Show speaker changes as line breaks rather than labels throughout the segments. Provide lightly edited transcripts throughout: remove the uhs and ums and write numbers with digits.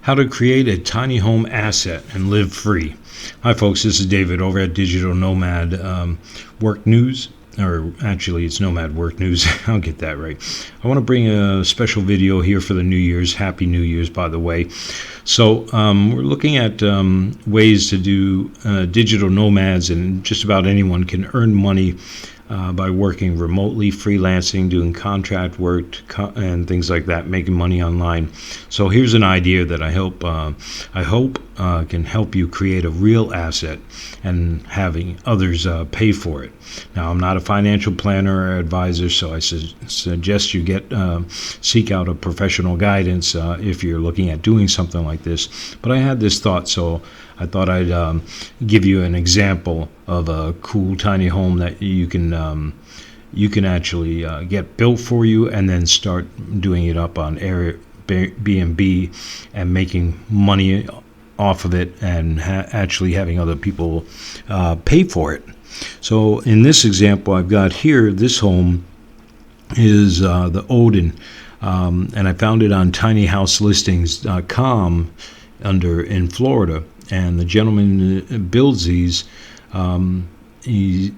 How to create a tiny home asset and live free. Hi folks, this is David over at Digital Nomad Work News, or actually it's Nomad Work News. I'll get that right. I want to bring a special video here for the New Year's. Happy New Year's, by the way. So we're looking at ways to do digital nomads, and just about anyone can earn money by working remotely, freelancing, doing contract work, and things like that, making money online. So here's an idea that I hope can help you create a real asset and having others pay for it. Now, I'm not a financial planner or advisor, so I suggest you seek out a professional guidance if you're looking at doing something like this. But I had this thought, so I thought I'd give you an example of a cool tiny home that you can actually get built for you, and then start doing it up on Airbnb and making money off of it, and actually having other people pay for it. So in this example I've got here, this home is the Odin, and I found it on tinyhouselistings.com in Florida. And the gentleman builds these. He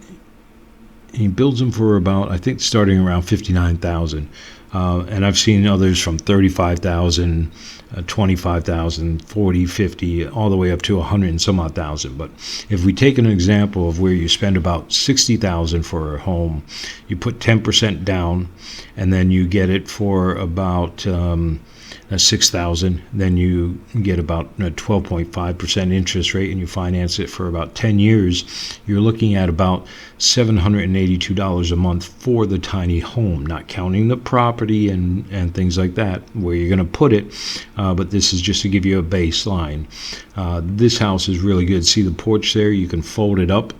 builds them for about, I think, starting around $59,000. And I've seen others from $35,000, $25,000, $40,000, $50,000, all the way up to $100,000 and some odd thousand. But if we take an example of where you spend about $60,000 for a home, you put 10% down, and then you get it for about $6,000. Then you get about a 12.5% interest rate, and you finance it for about 10 years. You're looking at about $782 a month for the tiny home, not counting the property and things like that, where you're going to put it. But this is just to give you a baseline. This house is really good. See the porch there? You can fold it up,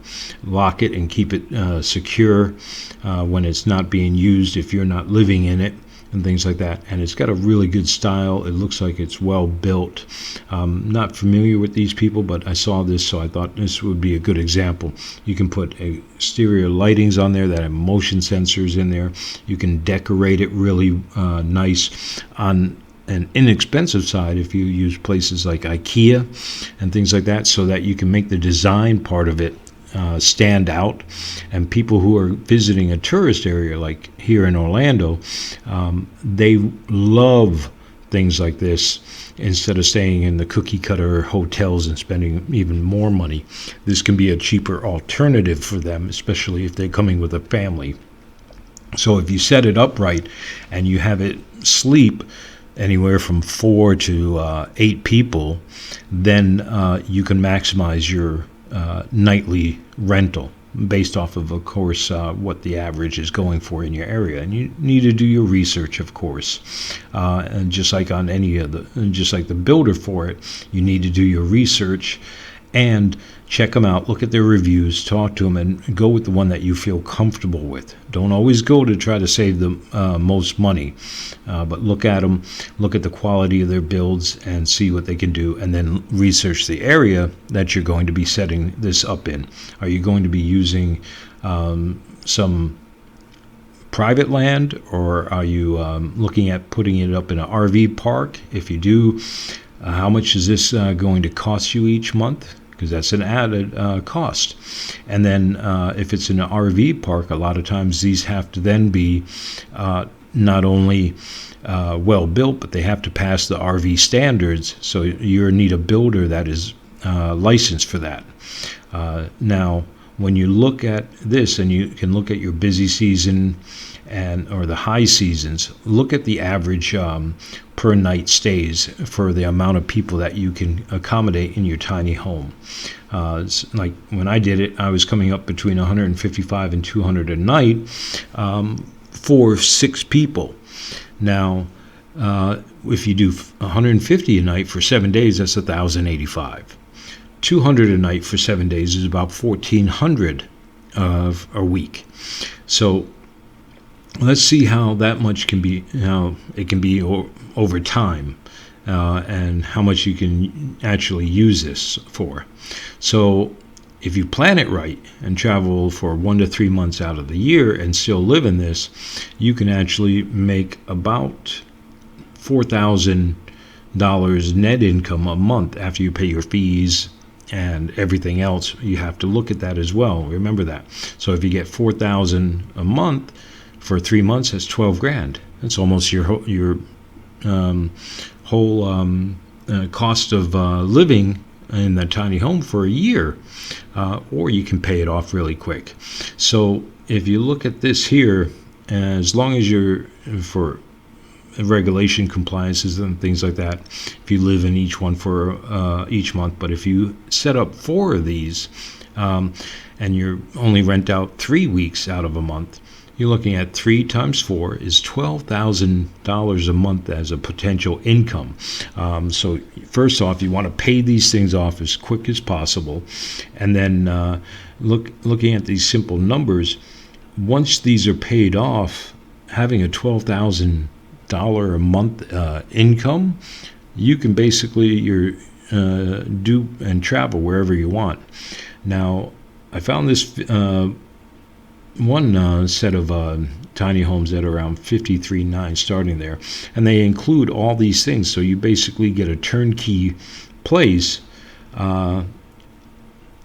lock it, and keep it secure when it's not being used, if you're not living in it, and things like that. And it's got a really good style. It looks like it's well built. Not familiar with these people, but I saw this, so I thought this would be a good example. You can put exterior lightings on there that have motion sensors in there. You can decorate it really nice on an inexpensive side if you use places like IKEA and things like that, so that you can make the design part of it stand out. And people who are visiting a tourist area like here in Orlando, they love things like this. Instead of staying in the cookie cutter hotels and spending even more money, this can be a cheaper alternative for them, especially if they're coming with a family. So if you set it up right and you have it sleep anywhere from 4 to 8 people, then you can maximize your nightly rental based off of course, what the average is going for in your area. And you need to do your research, of course. And just like the builder for it, you need to do your research and check them out, look at their reviews, talk to them, and go with the one that you feel comfortable with. Don't always go to try to save the most money, but look at them, look at the quality of their builds, and see what they can do, and then research the area that you're going to be setting this up in. Are you going to be using some private land, or are you looking at putting it up in an RV park? If you do, how much is this going to cost you each month? Because that's an added cost. And then if it's in an RV park, a lot of times these have to then be not only well built, but they have to pass the RV standards. So you need a builder that is licensed for that. Now, when you look at this, and you can look at your busy season or the high seasons, look at the average per night stays for the amount of people that you can accommodate in your tiny home. It's like when I did it, I was coming up between 155 and 200 a night for 6 people. Now, if you do 150 a night for 7 days, that's 1,085. 200 a night for 7 days is about 1,400 a week. So let's see how that much can be, how it can be over time, and how much you can actually use this for. So if you plan it right and travel for 1 to 3 months out of the year and still live in this, you can actually make about $4,000 net income a month after you pay your fees and everything else. You have to look at that as well. Remember that. So if you get $4,000 a month for 3 months, that's 12 grand. That's almost your whole cost of living in that tiny home for a year, or you can pay it off really quick. So if you look at this here, as long as you're for regulation compliances and things like that, if you live in each one for each month, but if you set up 4 of these and you only rent out 3 weeks out of a month, you're looking at 3 times 4 is $12,000 a month as a potential income. So first off, you want to pay these things off as quick as possible, and then looking at these simple numbers, once these are paid off, having a $12,000 a month income, you can basically do and travel wherever you want. Now, I found this one set of tiny homes at around $53,900 starting there, and they include all these things. So you basically get a turnkey place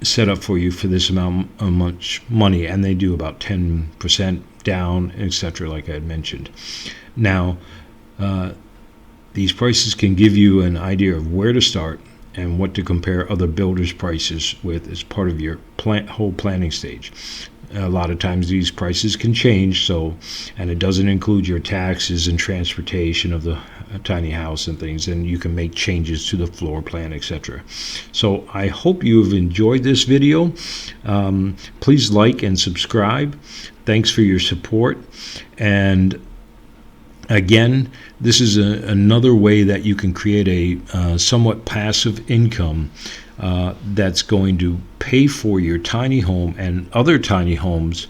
set up for you for this amount of much money, and they do about 10% down, etc., like I had mentioned. Now, these prices can give you an idea of where to start and what to compare other builders' prices with as part of your whole planning stage. A lot of times these prices can change, and it doesn't include your taxes and transportation of the tiny house and things, and you can make changes to the floor plan, etc. So I hope you have enjoyed this video. Please like and subscribe. Thanks for your support. And again, this is another way that you can create a somewhat passive income that's going to pay for your tiny home and other tiny homes,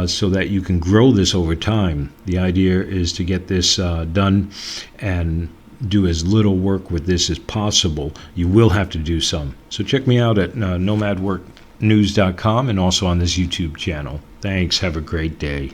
so that you can grow this over time. The idea is to get this done and do as little work with this as possible. You will have to do some. So check me out at nomadworknews.com and also on this YouTube channel. Thanks. Have a great day.